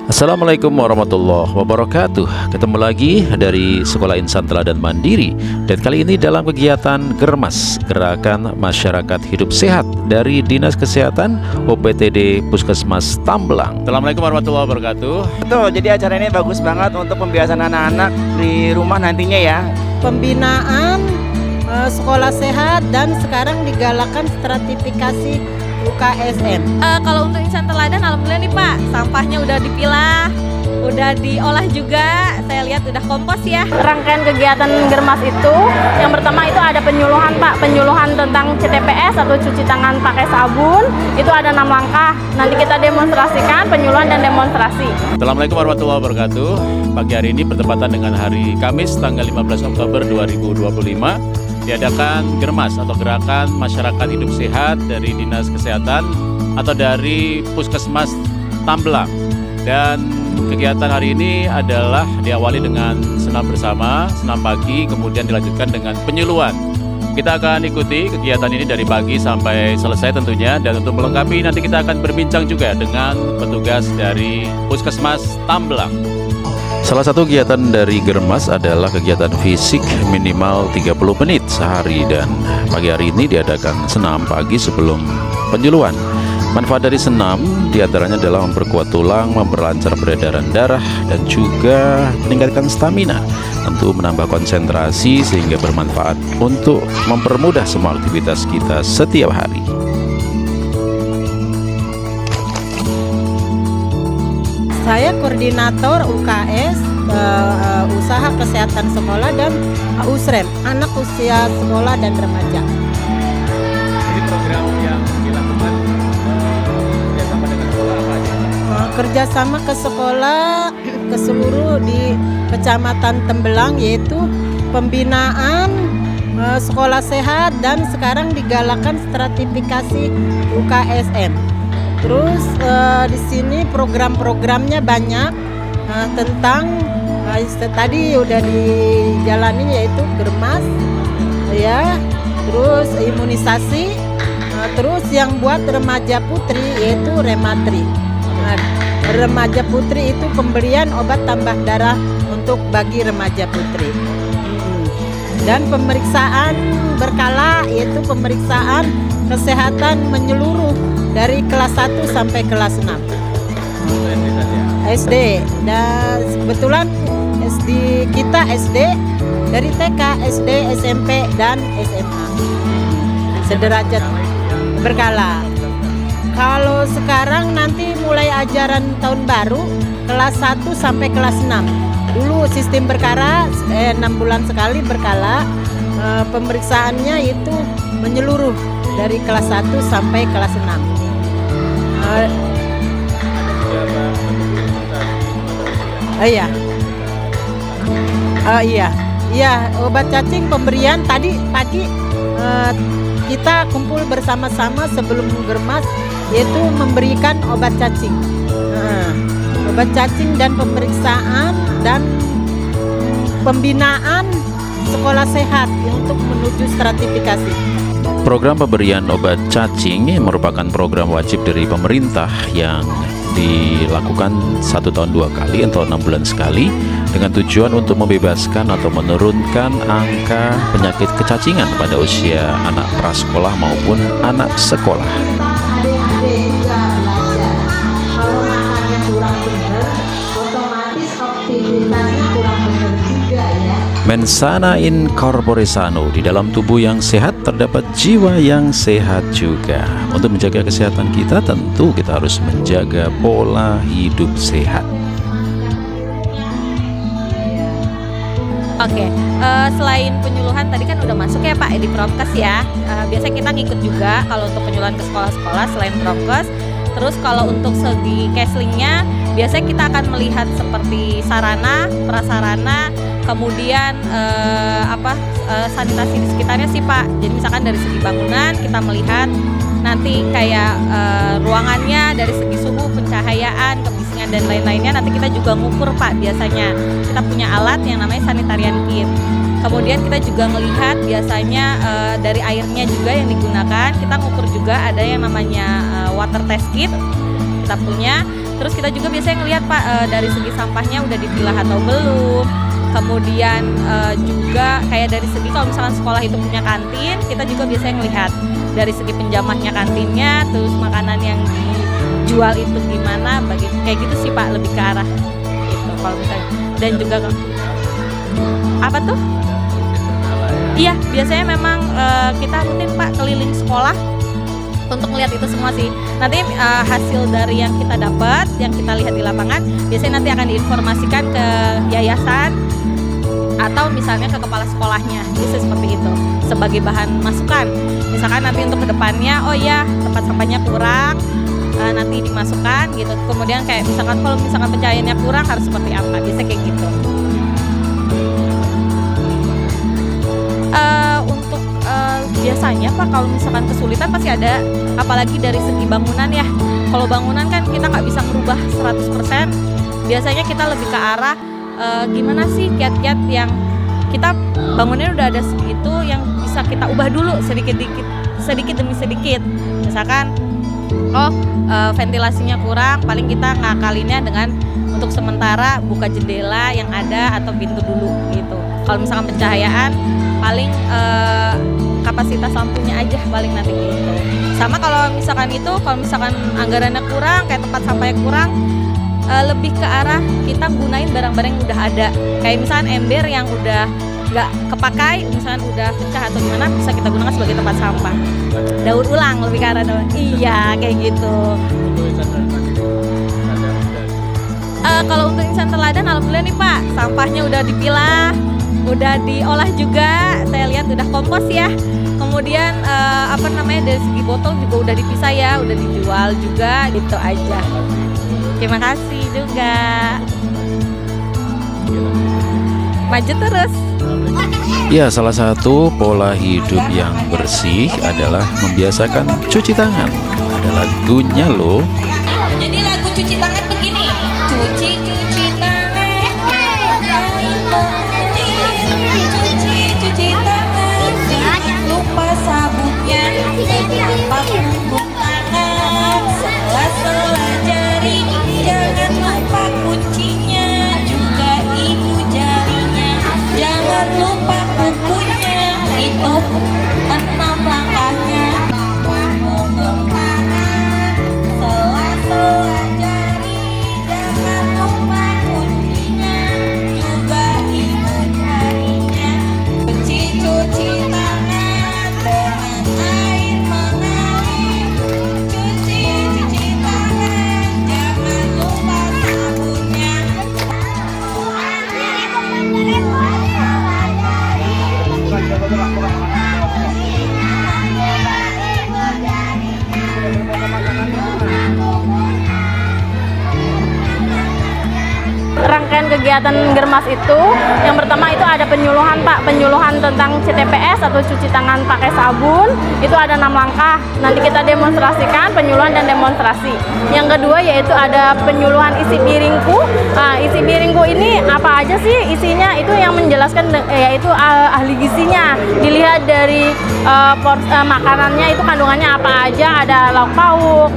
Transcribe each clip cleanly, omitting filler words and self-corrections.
Assalamualaikum warahmatullahi wabarakatuh. Ketemu lagi dari Sekolah Insan Teladan Mandiri. Dan kali ini dalam kegiatan Germas, Gerakan Masyarakat Hidup Sehat, dari Dinas Kesehatan OPTD Puskesmas Tambelang. Assalamualaikum warahmatullahi wabarakatuh. Betul, jadi acara ini bagus banget untuk pembiasaan anak-anak di rumah nantinya ya. Pembinaan sekolah sehat dan sekarang digalakkan stratifikasi UKSM. Kalau untuk Insan Teladan, alhamdulillah nih Pak, sampahnya udah dipilah, udah diolah juga. Saya lihat udah kompos ya. Rangkaian kegiatan Germas itu, yang pertama itu ada penyuluhan Pak, penyuluhan tentang CTPS atau cuci tangan pakai sabun. Itu ada 6 langkah. Nanti kita demonstrasikan penyuluhan dan demonstrasi. Assalamualaikum warahmatullahi wabarakatuh. Pagi hari ini bertepatan dengan hari Kamis tanggal 15 Oktober 2025. Diadakan Germas atau Gerakan Masyarakat Hidup Sehat dari Dinas Kesehatan atau dari Puskesmas Tambelang. Dan kegiatan hari ini adalah diawali dengan senam bersama, senam pagi, kemudian dilanjutkan dengan penyuluhan. Kita akan ikuti kegiatan ini dari pagi sampai selesai tentunya, dan untuk melengkapi nanti kita akan berbincang juga dengan petugas dari Puskesmas Tambelang. Salah satu kegiatan dari Germas adalah kegiatan fisik minimal 30 menit sehari, dan pagi hari ini diadakan senam pagi sebelum penyuluhan. Manfaat dari senam diantaranya adalah memperkuat tulang, memperlancar peredaran darah, dan juga meningkatkan stamina, tentu menambah konsentrasi sehingga bermanfaat untuk mempermudah semua aktivitas kita setiap hari. Saya koordinator UKS, Usaha Kesehatan Sekolah, dan USREM, Anak Usia Sekolah dan Remaja. Ini program yang dilakukan kerjasama dengan sekolah apa aja? Kerjasama ke sekolah, ke seluruh di Kecamatan Tembelang, yaitu pembinaan sekolah sehat dan sekarang digalakkan stratifikasi UKSM. Terus di sini program-programnya banyak tentang tadi udah dijalani, yaitu Germas ya, terus imunisasi, terus yang buat remaja putri yaitu Rematri. Remaja putri itu pemberian obat tambah darah untuk bagi remaja putri. Dan pemeriksaan berkala, yaitu pemeriksaan kesehatan menyeluruh dari kelas 1 sampai kelas 6 SD. Dan kebetulan kita SD dari TK, SD, SMP, dan SMA sederajat berkala. Kalau sekarang nanti mulai ajaran tahun baru kelas 1 sampai kelas 6. Dulu sistem berkala, 6 bulan sekali berkala. Pemeriksaannya itu menyeluruh dari kelas 1 sampai kelas 6. Iya, obat cacing pemberian tadi pagi kita kumpul bersama-sama sebelum Germas, yaitu memberikan obat cacing. Obat cacing dan pemeriksaan dan pembinaan sekolah sehat untuk menuju stratifikasi. Program pemberian obat cacing merupakan program wajib dari pemerintah yang dilakukan 1 tahun 2 kali atau 6 bulan sekali, dengan tujuan untuk membebaskan atau menurunkan angka penyakit kecacingan pada usia anak prasekolah maupun anak sekolah. Kalau makannya kurang benar, otomatis aktivitasnya kurang benar juga ya. Mensana in corpore sano, di dalam tubuh yang sehat terdapat jiwa yang sehat juga. Untuk menjaga kesehatan kita, tentu kita harus menjaga pola hidup sehat. Oke, selain penyuluhan tadi kan udah masuk ya Pak di Promkes ya. Biasanya kita ngikut juga kalau untuk penyuluhan ke sekolah-sekolah selain Promkes. Terus kalau untuk segi caslingnya, biasanya kita akan melihat seperti sarana, prasarana, kemudian sanitasi di sekitarnya sih Pak. Jadi misalkan dari segi bangunan kita melihat nanti kayak ruangannya dari segi suhu, pencahayaan, kebisingan dan lain-lainnya. Nanti kita juga ngukur Pak, biasanya kita punya alat yang namanya sanitarian kit. Kemudian kita juga melihat biasanya dari airnya juga yang digunakan. Kita ngukur juga ada yang namanya water test kit kita punya. Terus kita juga biasanya ngelihat Pak dari segi sampahnya udah dipilah atau belum. Kemudian juga kayak dari segi kalau misalkan sekolah itu punya kantin, kita juga biasanya ngelihat dari segi penjamahnya kantinnya, terus makanan yang dijual itu gimana, kayak gitu sih Pak, lebih ke arah itu kalau misalnya. Dan juga apa tuh? Iya, biasanya memang kita rutin Pak keliling sekolah untuk melihat itu semua sih. Nanti hasil dari yang kita dapat, yang kita lihat di lapangan, biasanya nanti akan diinformasikan ke yayasan atau misalnya ke kepala sekolahnya, bisa seperti itu sebagai bahan masukan. Misalkan nanti untuk kedepannya, oh ya tempat sampahnya kurang, nanti dimasukkan gitu. Kemudian kayak misalkan kalau misalkan pencahayaannya kurang harus seperti apa, bisa kayak gitu. Untuk biasanya Pak kalau misalkan kesulitan pasti ada, apalagi dari segi bangunan ya. Kalau bangunan kan kita nggak bisa merubah 100%, biasanya kita lebih ke arah gimana sih kiat-kiat yang kita bangunnya udah ada segitu yang bisa kita ubah dulu sedikit demi sedikit. Misalkan ventilasinya kurang, paling kita ngakalinnya dengan untuk sementara buka jendela yang ada atau pintu dulu gitu. Kalau misalkan pencahayaan paling kapasitas lampunya aja paling nanti gitu. Sama kalau misalkan anggarannya kurang, kayak tempat sampahnya kurang, lebih ke arah kita gunain barang-barang yang udah ada. Kayak misalkan ember yang udah nggak kepakai, misalkan udah pecah atau gimana, bisa kita gunakan sebagai tempat sampah. Daur ulang, lebih ke arah daur. Iya, kayak gitu. Kalau untuk insan teladan, alhamdulillah nih Pak, sampahnya udah dipilah, udah diolah juga. Saya lihat udah kompos ya. Kemudian dari segi botol juga udah dipisah ya, udah dijual juga, gitu aja. Terima kasih juga. Maju terus. Ya, salah satu pola hidup yang bersih adalah membiasakan cuci tangan. Ada lagunya loh. Jadi lagu cuci tangan begini. Cuci tangan. Cuci tangan. Jangan lupa sabunnya. Lupa punggung tangan. Sela-sela jari. Jangan lupa kuncinya. Juga ibu jarinya. Jangan lupa kukunya. Itu 6 langkahnya. Punggung tangan. Sela-sela jari. Jangan lupa kuncinya. Juga ibu jarinya. Cuci tangan dengan air mengalir. Cuci tangan. Jangan lupa sabunnya. Rangkaian kegiatan Germas itu, yang pertama itu ada penyuluhan Pak, penyuluhan tentang CTPS atau cuci tangan pakai sabun. Itu ada 6 langkah. Nanti kita demonstrasikan penyuluhan dan demonstrasi. Yang kedua yaitu ada penyuluhan isi piringku. Isi piringku ini apa aja sih isinya? Itu yang menjelaskan yaitu ahli gizinya. Dilihat dari makanannya itu kandungannya apa aja. Ada lauk pauk,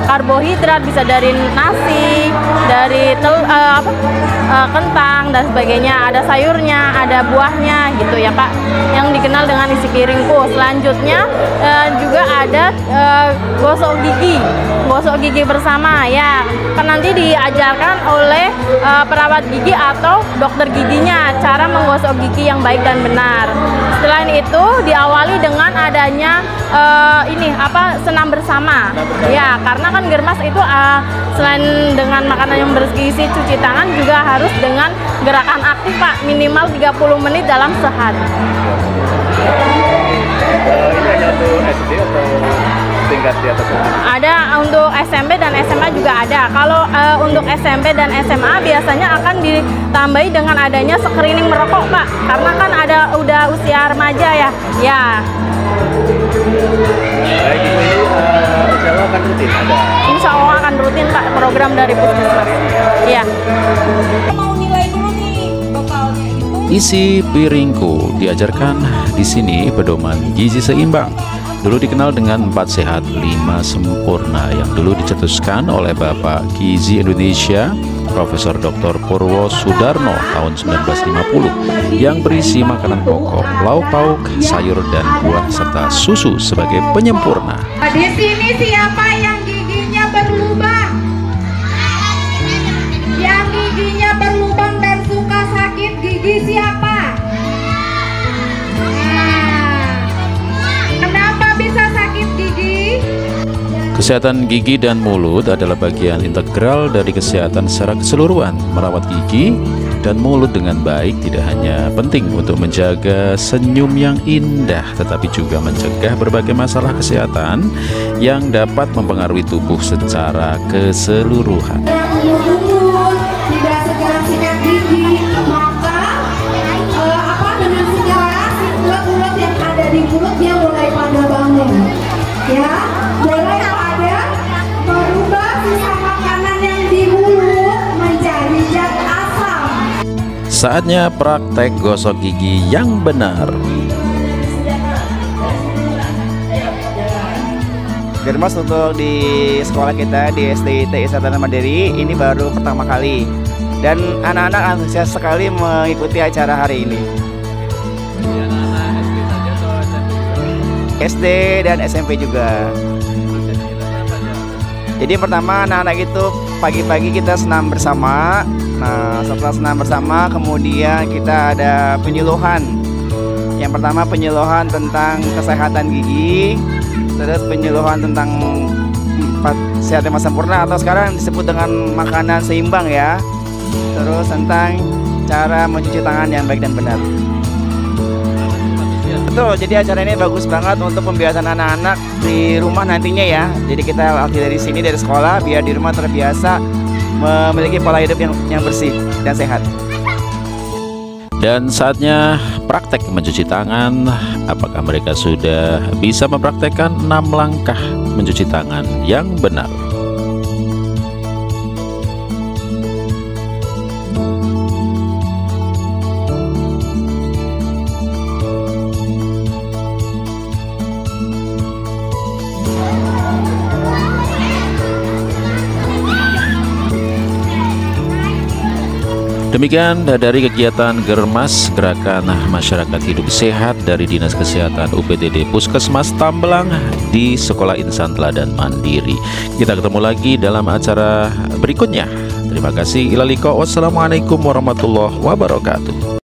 karbohidrat bisa dari nasi, dari kentang dan sebagainya, ada sayurnya, ada buahnya gitu ya Pak, yang dikenal dengan isi piringku. Selanjutnya juga ada gosok gigi bersama ya, kan nanti diajarkan oleh perawat gigi atau dokter giginya cara menggosok gigi yang baik dan benar. Selain itu diawali dengan adanya senam bersama ya, karena kan Germas itu selain dengan makanan yang bergizi, cuci tangan juga harus dengan gerakan aktif Pak, minimal 30 menit dalam sehari. Ini hanya untuk SD atau tingkat di atas? Ada untuk SMP dan SMA juga ada. Kalau untuk SMP dan SMA biasanya akan ditambahi dengan adanya screening merokok Pak, karena kan udah usia remaja ya. Ya. Baik, ini insya Allah akan rutin ada? Insya Allah akan rutin Pak, program dari Puskesmas. Iya. Mau nilai dulu nih bekalnya itu. Isi piringku diajarkan di sini pedoman gizi seimbang. dulu dikenal dengan 4 sehat 5 sempurna yang dulu dicetuskan oleh Bapak Gizi Indonesia Profesor Dr. Purwo Sudarno tahun 1950 yang berisi makanan pokok, lauk pauk, sayur dan buah serta susu sebagai penyempurna. Di sini siapa yang giginya berlubang? Yang giginya berlubang dan suka sakit gigi siapa? Kenapa bisa sakit gigi? Kesehatan gigi dan mulut adalah bagian integral dari kesehatan secara keseluruhan. Merawat gigi dan mulut dengan baik tidak hanya penting untuk menjaga senyum yang indah, tetapi juga mencegah berbagai masalah kesehatan yang dapat mempengaruhi tubuh secara keseluruhan. Tidak segera sikat gigi, maka dengan segera si ulat-ulat yang ada di mulut dia mulai pada bangun, ya, mulai pada merubah sisa makanan yang di mulut menjadi zat asam. Saatnya praktek gosok gigi yang benar. Germas untuk di sekolah kita di SDIT Sarjana Mandiri ini baru pertama kali dan anak-anak antusias sekali mengikuti acara hari ini. SD dan SMP juga. Jadi pertama anak-anak itu pagi-pagi kita senam bersama. Nah, setelah senam bersama kemudian kita ada penyuluhan. Yang pertama penyuluhan tentang kesehatan gigi, terus penyuluhan tentang 4 sehat 5 sempurna atau sekarang disebut dengan makanan seimbang ya. Terus tentang cara mencuci tangan yang baik dan benar. Betul, jadi acara ini bagus banget untuk pembiasaan anak-anak di rumah nantinya ya. Jadi kita latih dari sini dari sekolah biar di rumah terbiasa memiliki pola hidup yang bersih dan sehat. Dan saatnya praktek mencuci tangan. Apakah mereka sudah bisa mempraktekkan 6 langkah mencuci tangan yang benar? Demikian dari kegiatan Germas Gerakan Masyarakat Hidup Sehat dari Dinas Kesehatan UPTD Puskesmas Tambelang di Sekolah Insan Teladan Mandiri. Kita ketemu lagi dalam acara berikutnya. Terima kasih. Ilaliko. Wassalamualaikum warahmatullahi wabarakatuh.